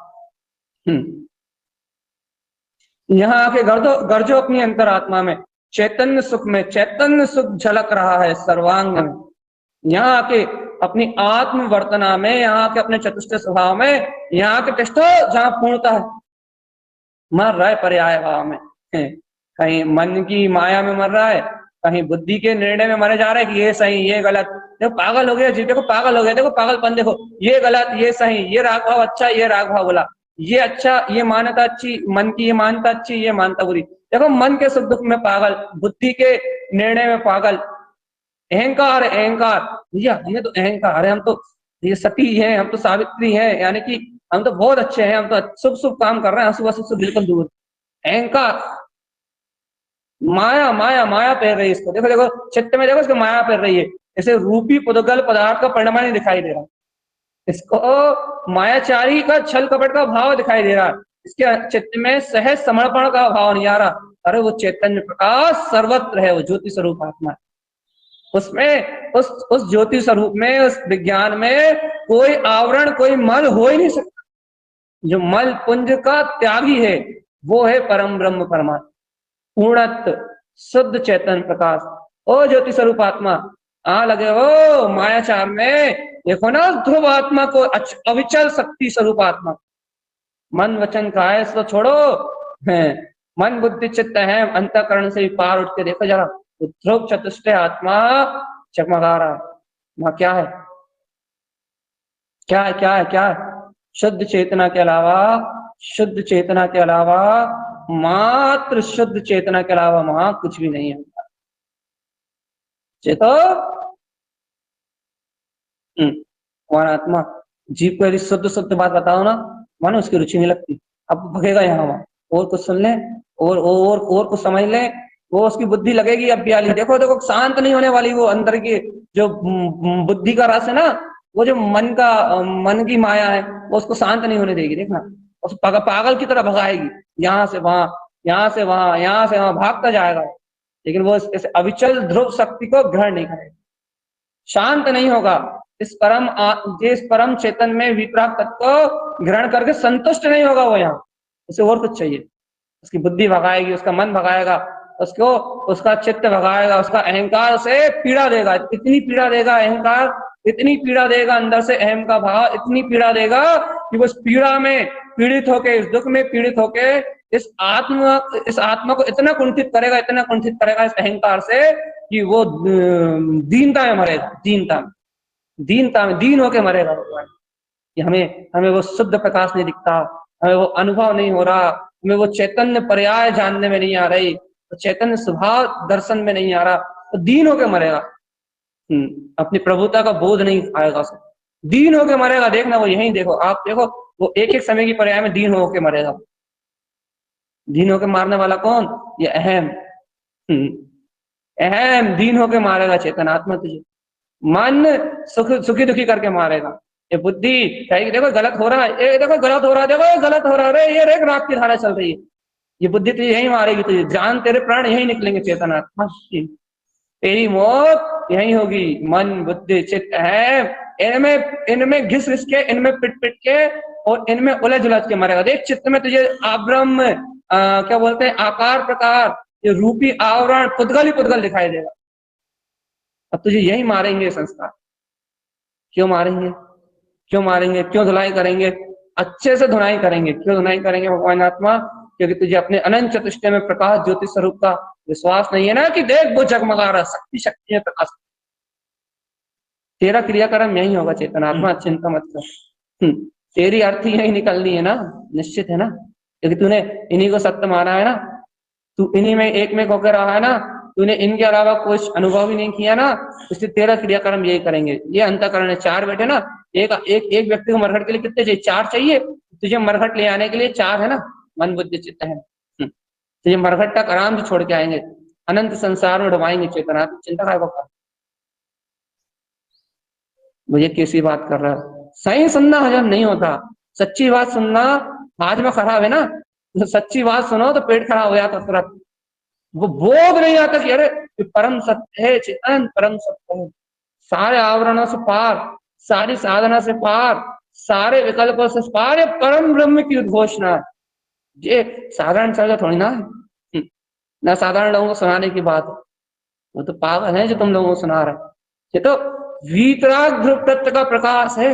[SPEAKER 1] यहाँ आके गर्जो अपनी अंतरात्मा में, चैतन्य सुख में, चैतन्य सुख झलक रहा है सर्वांग में। यहाँ आके अपनी आत्म वर्तना में, यहाँ आके अपने चतुष्ट स्वभाव में, यहाँ आके टेस्टो जहाँ पूर्णता है। मर रहा है पर्याय भाव में, कहीं मन की माया में मर रहा है, कहीं बुद्धि के निर्णय में मरे जा रहा है कि ये सही ये गलत। देखो पागल हो गया जी, देखो पागल हो गया, देखो पागलपन, देखो ये गलत ये सही, ये राग भाव अच्छा ये राग भाव बोला, ये अच्छा ये मान्यता अच्छी, मन की ये मान्यता अच्छी ये मान्यता बुरी। देखो मन के सुख दुख में पागल, बुद्धि के निर्णय में पागल, अहंकार भैया हमें तो अहंकार है, हम तो ये सती है, हम तो सावित्री है, यानी कि हम तो बहुत अच्छे हैं, हम तो शुभ काम कर रहे हैं, सुबह से बिल्कुल दूर। अहंकार माया माया माया पैर रही है इसको, देखो देखो चित्त में देखो इसको माया पैर रही है, जैसे रूपी पुद्गल पदार्थ का परिणाम नहीं दिखाई दे रहा, इसको मायाचारी का छल कपट का भाव दिखाई दे रहा है, इसके चित्त में सहज समर्पण का भाव नहीं आ रहा। अरे वो चैतन्य प्रकाश सर्वत्र है, वो ज्योति स्वरूप आत्मा है, उसमें उस ज्योति स्वरूप में, उस विज्ञान में कोई आवरण कोई मल हो ही नहीं सकता। जो मल पुंज का त्यागी है वो है परम ब्रह्म परमात्मा, पूर्णत्व शुद्ध चैतन्य प्रकाश। ओ ज्योति स्वरूप आत्मा आ लगे हो मायाचार में, देखो ना ध्रुव आत्मा को, अविचल शक्ति स्वरूप आत्मा। मन वचन काया तो छोड़ो, है मन बुद्धि चित्त है, अंतःकरण से भी पार उठ के देखो जरा, तो ध्रुव चतुष्ट आत्मा चमका रहा वहां क्या है, क्या है क्या है क्या है? शुद्ध चेतना के अलावा, शुद्ध चेतना के अलावा, मात्र शुद्ध चेतना के अलावा वहां कुछ भी नहीं है। चेतो वहां आत्मा, जीव को यदि शुद्ध शुद्ध बात बताओ ना, मानो उसकी रुचि नहीं लगती, अब भगेगा यहाँ वहां, और कुछ सुन ले और कुछ समझ ले, वो उसकी बुद्धि लगेगी अब ब्याली। देखो देखो शांत नहीं होने वाली वो अंदर की जो बुद्धि का रस है ना, वो जो मन की माया है, वो उसको शांत नहीं होने देगी। देखना उस पागल की तरह भगाएगी, यहाँ से वहां यहाँ से वहां यहाँ से वहां भागता जाएगा, लेकिन वो ऐसे अविचल ध्रुव शक्ति को ग्रहण नहीं करेगा, शांत नहीं होगा। जिस परम चेतन में विपराग तत्व को ग्रहण करके संतुष्ट नहीं होगा, वो यहाँ उसे और कुछ चाहिए। उसकी बुद्धि भगाएगी, उसका मन भगाएगा, उसको उसका चित्त भगाएगा, उसका अहंकार उसे पीड़ा देगा, इतनी पीड़ा देगा अहंकार, इतनी पीड़ा देगा अंदर से अहम का भाव, इतनी पीड़ा देगा कि वो इस पीड़ा में पीड़ित होके, इस दुख में पीड़ित होके इस आत्मा को इतना कुंठित करेगा इस अहंकार से कि वो दीनता में मरेगा, दीनता में दीन होके मरेगा भगवान। कि हमें हमें वो शुद्ध प्रकाश नहीं दिखता, हमें वो अनुभव नहीं हो रहा, हमें वो चैतन्य पर्याय जानने में नहीं आ रही, तो चैतन्य स्वभाव दर्शन में नहीं आ रहा, तो दीन होके मरेगा। अपनी प्रभुता का बोध नहीं आएगा उसे, दीन होके मरेगा। देखना वो यही देखो, आप देखो वो एक एक समय की पर्याय में दीन होके मरेगा। दीन होके मारने वाला कौन? ये अहम। अहम दीन होके मारेगा चेतन आत्मा तुझे। मन सुखी दुखी करके मारेगा। ये बुद्धि कहेगी देखो गलत हो रहा है, ये देखो गलत हो रहा है, देखो ये गलत हो रहा है, ये रेख रात की धारा चल रही है। ये बुद्धि तुझे यही मारेगी, तुझे जान तेरे प्राण यही निकलेंगे चेतन आत्मा, तेरी मौत यही होगी। मन बुद्धि चित्त है, इनमें घिस घिस के, इनमें पिट पिट के और इनमें उलझ उलझ के मरेगा। देख चित्त में तुझे आब्रह्म क्या बोलते हैं, आकार प्रकार, ये रूपी आवरण पुद्गल ही पुद्गल दिखाई देगा। अब तुझे यही मारेंगे संस्कार। क्यों मारेंगे? क्यों मारेंगे? क्यों धुलाई करेंगे? अच्छे से धुलाई करेंगे। क्यों धुलाई करेंगे भगवान आत्मा? क्योंकि तुझे अपने अनंत चतुष्टय में प्रकाश ज्योति स्वरूप का विश्वास नहीं है ना, कि देख वो जगमगा रहा, शक्ति है प्रकाश। तेरा क्रियाक्रम यही होगा चेतन आत्मा, चिंता मत कर। तेरी अर्थी यही निकलनी है ना, निश्चित है ना, क्योंकि तूने इन्हीं को सत्य माना है ना, तू इन्हीं में एक में होकर रहा है ना, तूने इनके अलावा कुछ अनुभव ही नहीं किया ना, इसलिए तेरा क्रियाक्रम यही करेंगे। ये अंतःकरण है, चार बैठे ना, एक व्यक्ति को मरघट के लिए कितने चाहिए? चार चाहिए। तुझे मरघट ले आने के लिए चार है ना, मन बुद्धि चित्त है। तुझे मरघट तक आराम से छोड़ के आएंगे, अनंत संसार में डुबाएंगे चेतना। चिंता काय बाबा, मुझे कैसी बात कर रहा है? सही सुनना हजम नहीं होता, सच्ची बात सुनना आज में खराब है ना, तो सच्ची बात सुनो तो पेट खराब हो जाता तुरंत। वो बोध नहीं आता कि अरे परम सत्य है, चेतन परम सत्य है, सारे आवरणों से पार, सारी साधना से पार, सारे विकल्पों से पार, ये परम ब्रह्म की उद्घोषणा है। ये साधारण चर्चा थोड़ी ना है, ना साधारण लोगों को सुनाने की बात है। वो तो पागल है जो तुम लोगों को सुना रहे। ये तो वीतराग ध्रुव तत्व का प्रकाश है,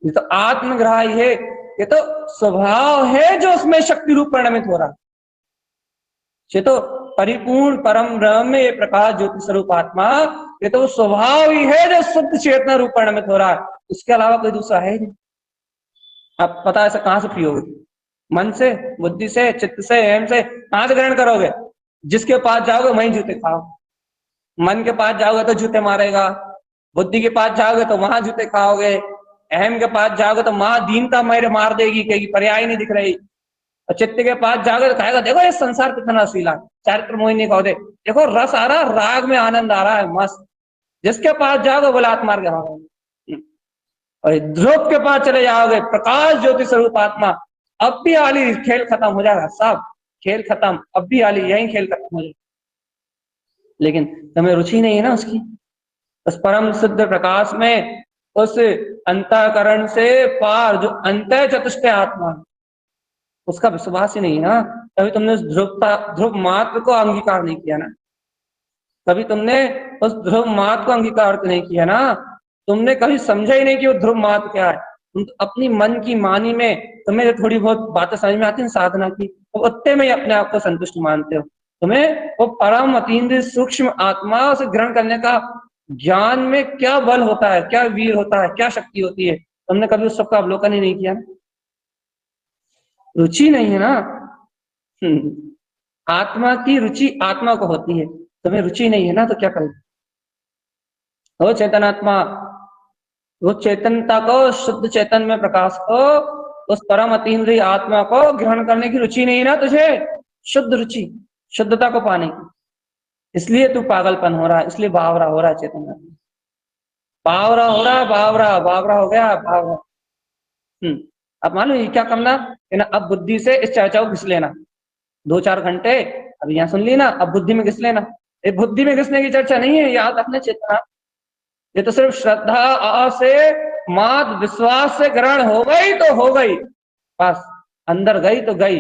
[SPEAKER 1] ये तो आत्मग्राही है, ये तो स्वभाव है जो उसमें शक्ति रूप परिणमित हो रहा है। ये तो परिपूर्ण परम ब्रह्म में ये प्रकाश ज्योति स्वरूप आत्मा, ये तो स्वभाव ही है जो शुद्ध चेतना रूप परिणमित हो रहा है, उसके अलावा कोई दूसरा है नहीं। आप पता ऐसा कहां से पियोगे? मन से, बुद्धि से, चित्त से, अहम से कहां से ग्रहण करोगे? जिसके पास जाओगे वहीं जूते खाओ। मन के पास जाओगे तो जूते मारेगा, बुद्धि के पास जाओगे तो वहां जूते खाओगे, अहम के पास जाओगे तो वहां दीनता मेरे मार देगी, कहेगी पर्याय नहीं दिख रही। और चित्त के पास जाओगे तो कहेगा देखो ये संसार कितना रसीला, चारित्र मोहिनी कहो दे, देखो रस आ रहा, राग में आनंद आ रहा है, मस्त। जिसके पास जाओगे बोला आत्मा मार के भागोगे। और ध्रुव के पास चले जाओगे, प्रकाश ज्योति स्वरूप आत्मा, अब भी आली खेल खत्म हो जाएगा, सब खेल खत्म, अब भी आली यही खेल खत्म हो जाएगा। लेकिन तुम्हें रुचि नहीं है ना उसकी, उस परम शुद्ध प्रकाश में, उस अंतःकरण से पार जो अंतः चतुष्टय आत्मा, उसका विश्वास ही नहीं है ना। कभी तुमने उस ध्रुव मात्र को अंगीकार नहीं किया ना, कभी तुमने उस ध्रुव मात्र को अंगीकार नहीं किया ना, तुमने कभी समझा ही नहीं कि वो ध्रुव मात्र क्या है। तुम तो अपनी मन की मानी में तुम्हें थोड़ी बहुत बातें समझ में आती है साधना की, तो उतने में ही अपने आप को संतुष्ट मानते हो। तुम्हें वो परम अतीन्द्रिय सूक्ष्म आत्मा से ग्रहण करने का ज्ञान में क्या बल होता है, क्या वीर होता है, क्या शक्ति होती है, तुमने कभी उस सबका अवलोकन ही नहीं किया। रुचि नहीं है ना। आत्मा की रुचि आत्मा को होती है, तुम्हें रुचि नहीं है ना, तो क्या करें? वो चेतनात्मा, वो चेतनता को, शुद्ध चेतन में प्रकाश को, उस परम अतीन्द्रिय आत्मा को ग्रहण करने की रुचि नहीं ना तुझे, शुद्ध रुचि, शुद्धता को पाने की। इसलिए तू पागलपन हो रहा है, इसलिए बावरा हो रहा है चेतन, बावरा हो रहा है, बावरा हो गया, बावरा। अब मालूम क्या करना है ना, अब बुद्धि से इस चर्चा को घिस लेना 2-4 घंटे, अब यहाँ सुन ली ना, अब बुद्धि में घिस लेना। ये बुद्धि में घिसने की चर्चा नहीं है, याद रखना चेतना ये तो सिर्फ श्रद्धा से, मात विश्वास से ग्रहण हो गई तो हो गई, बस अंदर गई तो गई।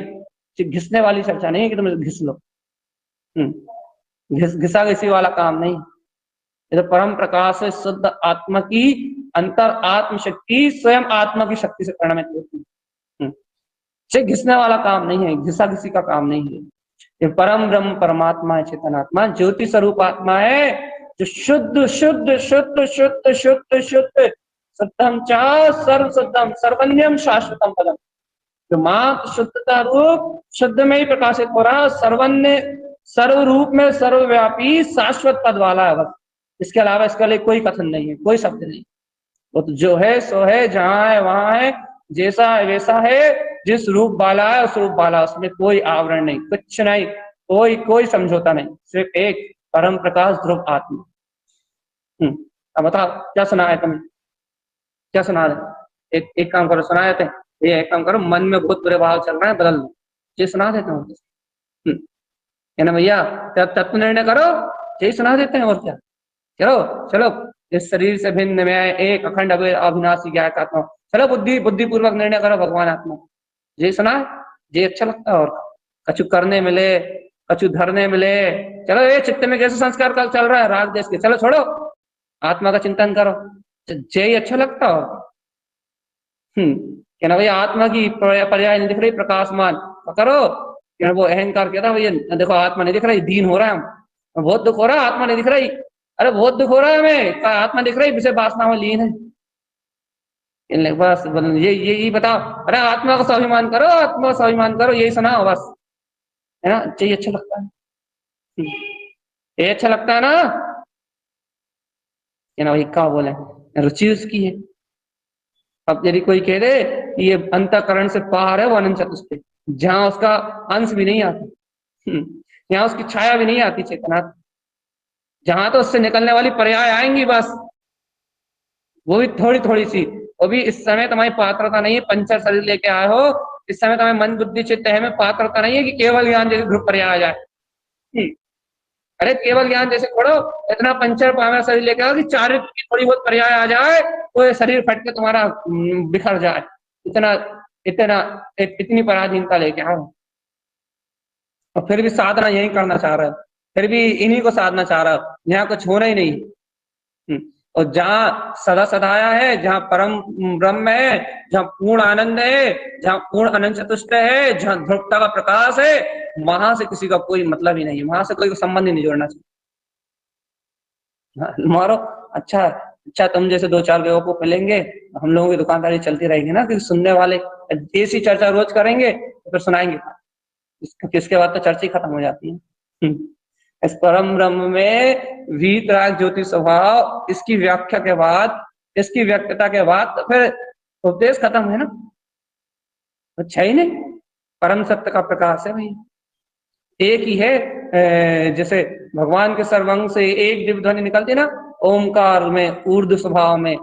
[SPEAKER 1] घिसने वाली चर्चा नहीं है कि तुम घिस लो। घिसा घिसी वाला काम नहीं। ये तो परम प्रकाश से शुद्ध आत्मा की अंतर आत्म शक्ति स्वयं आत्मा की शक्ति से परिणमित होती है। ये घिसने वाला काम नहीं है, घिसा घिसी का काम नहीं है। ये परम ब्रह्म परमात्मा है, चेतन आत्मा, ज्योति स्वरूप आत्मा है, जो शुद्ध शुद्ध शुद्ध शुद्ध शुद्ध शुद्ध शुद्धम च सर्व शुद्धम सर्वन्यम शाश्वतम पदम, जो मात्र शुद्धता रूप शुद्ध में ही प्रकाशित हो रहा, सर्वन्य सर्व रूप में सर्वव्यापी शाश्वत पद वाला है बस। इसके अलावा इसके लिए कोई कथन नहीं है, कोई शब्द नहीं। वो तो जो है सो है, जहां है वहां है, जैसा है वैसा है, जिस रूप वाला है उस रूप वाला, उसमें कोई आवरण नहीं, कुछ नहीं, कोई समझौता नहीं, सिर्फ एक परम प्रकाश ध्रुव आत्मा। अब बताओ क्या सुना है तुम्हें, क्या सुना रहे? एक काम करो, सुना देते हैं। ये एक काम करो, मन में बहुत बुरे भाव चल रहे हैं, बदल दो, ये सुना देते हैं। है ना भैया, तत्व निर्णय करो, यही सुना देते हैं, और क्या। चलो चलो, इस शरीर से भिन्न में एक अखंड अविनाशी ज्ञात आत्मा, चलो बुद्धि पूर्वक निर्णय करो, भगवान आत्मा, ये सुना है, ये अच्छा लगता है। और कछु करने मिले, कछु धरने मिले, चलो ये चित्त में कैसे संस्कार कल चल रहा है राग देश के, चलो छोड़ो, आत्मा का चिंतन करो, यही अच्छा लगता हो। क्या ना भैया, आत्मा की पर्याय नहीं दिख रही, प्रकाशमान करो। क्या वो अहंकार कहता भैया देखो आत्मा नहीं दिख रही, दीन हो रहा है हम, बहुत दुख हो रहा है, आत्मा नहीं दिख रही, अरे बहुत दुख हो रहा है हमें, आत्मा दिख रही, विषय वासना में लीन है। बस ये बताओ, अरे आत्मा का स्वाभिमान करो, आत्मा का स्वाभिमान करो, यही सुनाओ बस, है ना, चाहिए अच्छा लगता है, ये अच्छा लगता है ना, भाई क्या बोले, रुचि उसकी है। अब यदि कोई कह दे कि ये अंतःकरण से पार है, वो अनंत चतुष्टय, जहां उसका अंश भी नहीं आता, यहाँ उसकी छाया भी नहीं आती चेतना, जहां तो उससे निकलने वाली पर्याय आएंगी बस, वो भी थोड़ी थोड़ी सी। वो भी इस समय तुम्हारी पात्रता नहीं है, पंचर शरीर लेके आए हो, इस समय तुम्हें मन बुद्धि चित्त है में पात्रता नहीं है कि केवल ज्ञान जैसे ध्रुव पर्याय आ जाए। अरे केवल ज्ञान जैसे छोड़ो, इतना पंचर पावना शरीर लेके आओ कि चारित्र की थोड़ी बहुत पर्याय आ जाए तो ये शरीर फट के तुम्हारा बिखर जाए, इतना इतना इतनी पराधीनता लेके आओ। और फिर भी साधना यही करना चाह रहा है, फिर भी इन्हीं को साधना चाह रहा है, यहाँ कुछ होना ही नहीं। और जहाँ सदा सदाया है, जहाँ परम ब्रह्म है, जहाँ पूर्ण आनंद है, जहाँ पूर्ण अनंत चतुष्ट है, जहाँ ध्रुवता का प्रकाश है, वहां से किसी का कोई मतलब ही नहीं है, वहां से कोई संबंध ही नहीं जोड़ना चाहिए। मारो अच्छा अच्छा, तुम जैसे दो चार लोगों को मिलेंगे, हम लोगों की दुकानदारी चलती रहेगी ना, क्योंकि सुनने वाले ऐसी चर्चा रोज करेंगे तो फिर सुनाएंगे, इसके बाद तो चर्चा ही खत्म हो जाती है। इस परम ब्रह्म में वीतराग ज्योति स्वभाव, इसकी व्याख्या के बाद, इसकी व्यक्तता के बाद तो फिर उपदेश खत्म है ना, अच्छा ही नहीं, परम सत्य का प्रकाश है भाई, एक ही है। जैसे भगवान के सर्वांग से एक दिव्य ध्वनि निकलती ना, ओमकार में ऊर्ध्व स्वभाव में,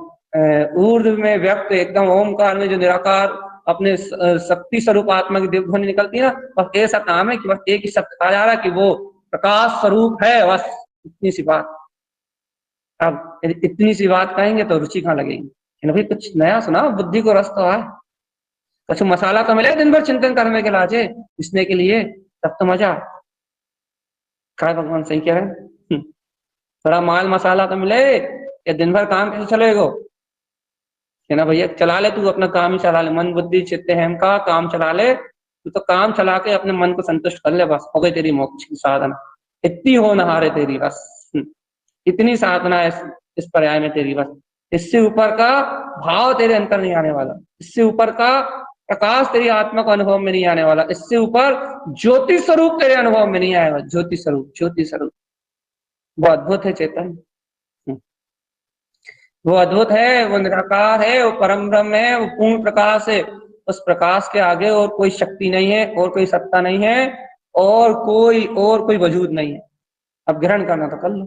[SPEAKER 1] ऊर्ध्व में व्यक्त एकदम ओमकार में जो निराकार अपने शक्ति स्वरूप आत्मा की दिव्य ध्वनि निकलती है ना, बस ऐसा काम है कि बस एक ही शब्द कहा जा रहा है कि वो प्रकाश स्वरूप है, बस इतनी सी बात। अब इतनी सी बात कहेंगे तो रुचि कहाँ लगेगी, भाई कुछ नया सुना, बुद्धि को रस तो आए, कुछ मसाला तो मिले दिन भर चिंतन करने के लाजे इसने के लिए, तब तो मजा। क्या भगवान सही कह रहे हैं, थोड़ा माल मसाला तो मिले, या दिन भर काम कैसे चलेगा, है ना भैया, चला ले तू अपना काम ही चला ले, मन बुद्धि चित्त अहम का काम चला ले, तू तो काम चला के अपने मन को संतुष्ट कर ले, बस हो गई तेरी मोक्ष की साधना, इतनी हो नहारे तेरी, बस इतनी साधना इस पर्याय में तेरी, बस इससे ऊपर का भाव तेरे अंतर नहीं आने वाला, इससे ऊपर का प्रकाश तेरी आत्मा को अनुभव में नहीं आने वाला, इससे ऊपर ज्योति स्वरूप तेरे अनुभव में नहीं आएगा, ज्योति स्वरूप, ज्योति स्वरूप वो अद्भुत है चेतन, वो अद्भुत है, वो निराकार है, वो परम ब्रह्म है, वो पूर्ण प्रकाश है, उस प्रकाश के आगे और कोई शक्ति नहीं है, और कोई सत्ता नहीं है, और कोई वजूद नहीं है। अब ग्रहण करना तो कर लो,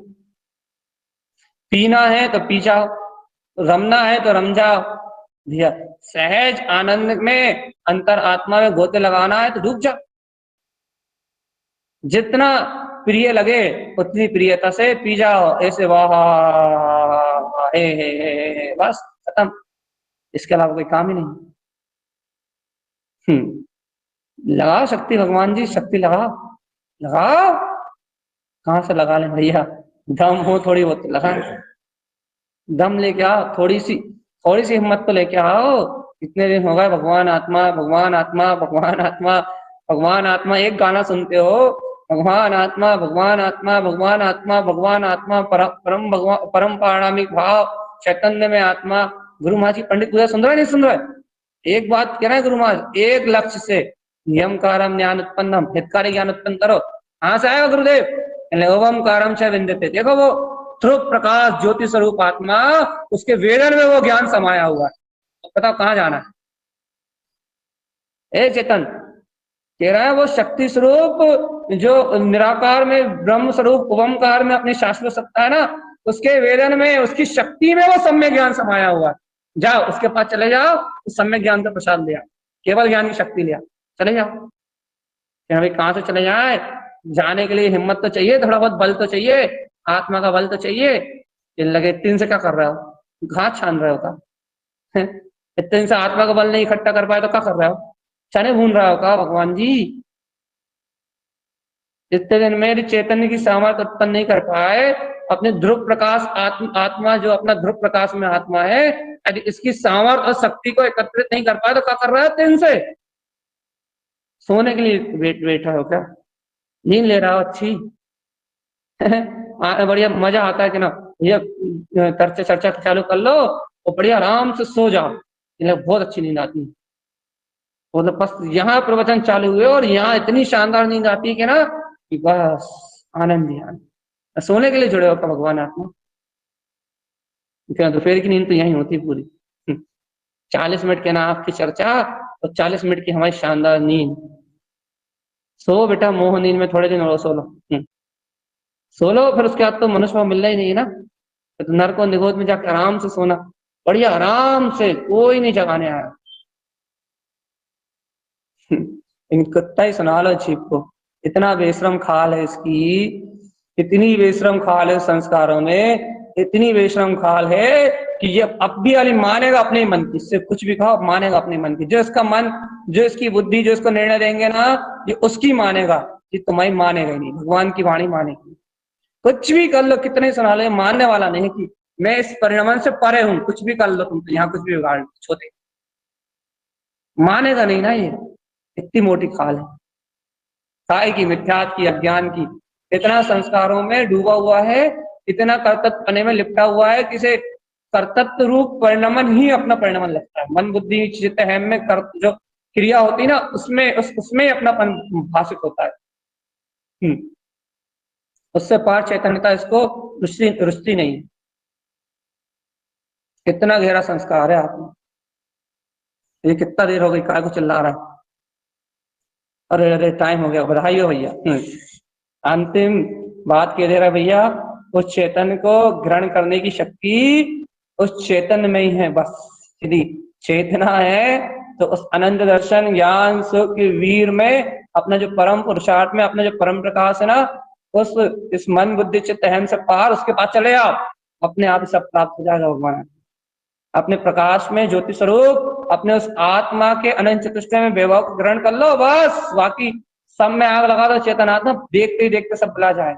[SPEAKER 1] पीना है तो पी जाओ, रमना है तो रम जाओ भैया, सहज आनंद में अंतर आत्मा में गोते लगाना है तो डूब जाओ, जितना प्रिय लगे उतनी प्रियता से पी जाओ, ऐसे वाह हे बस खत्म, इसके अलावा कोई काम ही नहीं। लगाओ शक्ति भगवान जी, शक्ति लगाओ लगाओ। कहाँ से लगा लें भैया, दम हो थोड़ी बहुत लगाए, दम लेके आओ, थोड़ी सी हिम्मत तो लेके आओ। इतने दिन हो गए भगवान आत्मा भगवान आत्मा भगवान आत्मा भगवान आत्मा, एक गाना सुनते हो भगवान आत्मा भगवान आत्मा भगवान आत्मा भगवान आत्मा, परम भगवान परम पारणामिक भाव चैतन्य में आत्मा। गुरु महाराज जी पंडित पूजा सुन रहे नहीं सुन रहे? एक बात कह रहे हैं गुरु महाराज, एक लक्ष्य से नियम कारम ज्ञान उत्पन्नम, हितकारी ज्ञान उत्पन्न करो। कहां से आएगा गुरुदेव? ओम कारम से विंदते। देखो वो ध्रुव प्रकाश ज्योति स्वरूप आत्मा, उसके वेदन में वो ज्ञान समाया हुआ है। तो बताओ कहाँ जाना है? ए चेतन कह रहा है वो शक्ति स्वरूप जो निराकार में ब्रह्म स्वरूप ओमकार में अपनी शाश्वत सत्ता है ना, उसके वेदन में उसकी शक्ति में वो सम्यक ज्ञान समाया हुआ है। जाओ उसके पास चले जाओ, उस सम्यक ज्ञान का प्रसाद लिया, केवल ज्ञान की शक्ति लिया, चले जाओ। भाई कहाँ से चले जाए? जाने के लिए हिम्मत तो चाहिए, थोड़ा बहुत बल तो चाहिए, आत्मा का बल तो चाहिए। लगे इतने से क्या कर रहे हो? घास छान रहे हो का? इतने से आत्मा का बल नहीं इकट्ठा कर पाए तो क्या कर रहे हो? चने भून रहा हो का भगवान जी? इतने दिन मेरी चैतन्य की सामर्थ्य उत्पन्न नहीं कर पाए, अपने ध्रुव प्रकाश आत्मा जो अपना ध्रुव प्रकाश में आत्मा है, यदि इसकी सामर्थ्य और शक्ति को एकत्रित नहीं कर पाए तो क्या कर रहा है? दिन से सोने के लिए बैठा हो क्या? नींद ले रहा हो अच्छी? बढ़िया मजा आता है कि ना, ये चर्चा चालू कर लो और बढ़िया आराम से सो जाओ, बहुत अच्छी नींद आती है। मतलब बस यहाँ प्रवचन चालू हुए और यहाँ इतनी शानदार नींद आती है कि ना कि बस आनंद ही आनंद। सोने के लिए जुड़े होगा भगवान आत्मा। दोपहर की नींद तो यही होती पूरी। 40 मिनट के ना आपकी चर्चा और 40 मिनट की हमारी शानदार नींद। सो बेटा, मोह नींद में थोड़े दिन और सो लो, सो लो, फिर उसके बाद तो मनुष्य को मिलना ही नहीं ना, तो नरक और निगोद में जाकर आराम से सोना, बढ़िया आराम से, कोई नहीं जगाने आया। इन कुत्ता ही सुना लो छिप को, इतना बेशरम खाल है इसकी, इतनी बेशरम खाल है संस्कारों में, इतनी बेशरम खाल है कि ये अब भी अली मानेगा अपने मन की, इससे कुछ भी कहो मानेगा अपने मन की। जो इसका मन, जो इसकी बुद्धि, जो इसको निर्णय देंगे ना, ये उसकी मानेगा, ये तुम्हारी मानेगा ही नहीं, भगवान की वाणी मानेगी। कुछ भी कर लो, कितने सुना लो, मानने वाला नहीं कि मैं इस परिणाम से परे हूं, कुछ भी कर लो तुम, तो यहाँ कुछ भी बिगाड़ छोटे, मानेगा नहीं ना। ये इतनी मोटी खाल है, काय की, मिथ्यात की, अज्ञान की, इतना संस्कारों में डूबा हुआ है, इतना कर्तव्य पने में लिपटा हुआ है, किसे कर्तव्य रूप परिणमन ही अपना परिणमन लगता है। मन बुद्धि चित्त अहम में जो क्रिया होती है ना, उसमें अपनापन भाषित होता है। उससे पार चैतन्यता इसको रुचती नहीं। कितना गहरा संस्कार है आत्मा। ये कितना देर हो गई, काय को चिल्ला रहा है? अरे अरे टाइम हो गया, बधाई हो भैया। अंतिम बात कह दे रहा भैया, उस चेतन को ग्रहण करने की शक्ति उस चेतन में ही है। बस यदि चेतना है तो उस अनंत दर्शन ज्ञान सुख वीर में, अपना जो परम पुरुषार्थ में, अपना जो परम प्रकाश है ना, उस इस मन बुद्धि चित्त अहम से पार, उसके पास चले आप, अपने आप सब प्राप्त हो जाएगा भगवान। अपने प्रकाश में ज्योति स्वरूप, अपने उस आत्मा के अनंत चतुष्टय में वैभव को ग्रहण कर लो, बस बाकी सब में आग लगा दो। चेतन आत्मा देखते ही देखते सब बुला जाए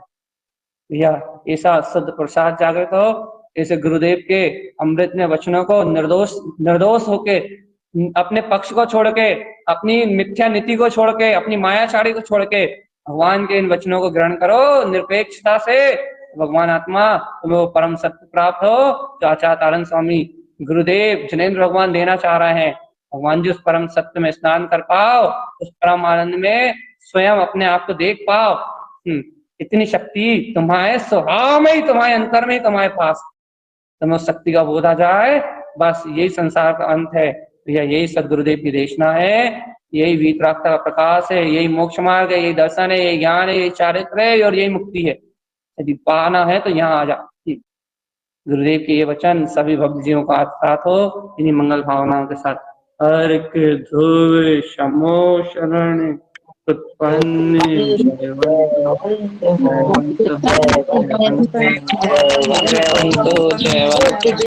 [SPEAKER 1] भैया। ऐसा शुद्ध प्रसाद जागृत हो, ऐसे गुरुदेव के अमृत में वचनों को निर्दोष होके, अपने पक्ष को छोड़ के, अपनी मिथ्या नीति को छोड़ के, अपनी मायाचारी को छोड़ के भगवान के इन वचनों को ग्रहण करो निरपेक्षता से। भगवान आत्मा तुम्हें वो परम सत्य प्राप्त हो जो आचार्य आनंद स्वामी गुरुदेव जिनेन्द्र भगवान देना चाह रहे हैं। भगवान जी उस परम सत्य में स्नान कर पाओ, उस परम आनंद में स्वयं अपने आप को देख पाओ। इतनी शक्ति तुम्हारे स्वभाव में ही, तुम्हारे अंतर में ही, तुम्हारे पास, तुम्हें उस शक्ति का बोध आ जाए, बस यही संसार का अंत है भैया। यही सदगुरुदेव की देशना है, यही वीतरागता का प्रकाश है, यही मोक्ष मार्ग है, यही दर्शन है, यही ज्ञान है, यही चारित्र है और यही मुक्ति है। यदि पाना है तो यहाँ आ जा। गुरुदेव के ये वचन सभी भक्त जीवों का साथ हो, इन्हीं मंगल भावनाओं के साथ। अर्क ध्रुव शमो शरण उत्पन्न